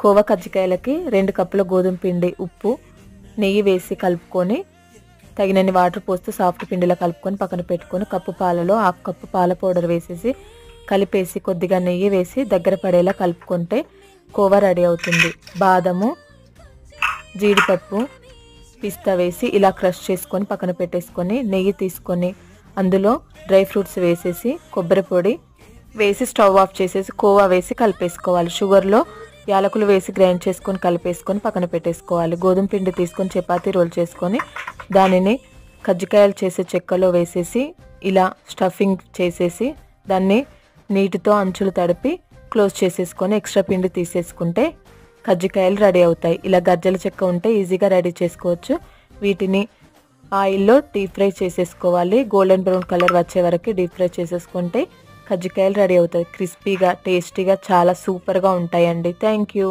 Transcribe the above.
కోవా కజ్జికాయలకి 2 కప్పుల గోధుమ పిండి, ఉప్పు, నెయ్యి వేసి కలుపుకొని తగినన్ని వాటర్ పోస్తూ సాఫ్ట్ పిండిలా కలుపుకొని పక్కన పెట్టుకొని కప్పు పాలలో 1/2 కప్పు పాల పౌడర్ వేసేసి కలిపేసి కొద్దిగా నెయ్యి వేసి దగ్గర పడేలా కలుపుకుంటే కోవా రెడీ అవుతుంది. బాదము, జీడిపప్పు, పిస్తా వేసి ఇలా క్రష్ చేసుకొని పక్కన పెట్టేసుకొని నెయ్యి తీసుకొని అందులో డ్రై ఫ్రూట్స్ వేసేసి కొబ్బరి పొడి వేసి స్టవ్ ఆఫ్ చేసేసి కోవా వేసి కలిపేసుకోవాలి. షుగర్లో యాలకులు వేసి గ్రైండ్ చేసుకొని కలిపేసుకొని పక్కన పెట్టేసుకోవాలి. గోధుమ పిండి తీసుకొని చపాతీ రోల్ చేసుకొని దానిని కజ్జికాయలు చేసే చెక్కలో వేసేసి ఇలా స్టఫింగ్ చేసేసి దాన్ని నీటితో అంచులు తడిపి క్లోజ్ చేసేసుకొని ఎక్స్ట్రా పిండి తీసేసుకుంటే కజ్జికాయలు రెడీ అవుతాయి. ఇలా గజ్జల చెక్క ఉంటే ఈజీగా రెడీ చేసుకోవచ్చు. వీటిని ఆయిల్లో డీప్ ఫ్రై చేసేసుకోవాలి. గోల్డెన్ బ్రౌన్ కలర్ వచ్చే వరకు డీప్ ఫ్రై చేసేసుకుంటే కజ్జికాయలు రెడీ అవుతాయి. క్రిస్పీగా, టేస్టీగా, చాలా సూపర్గా ఉంటాయండి. Thank you.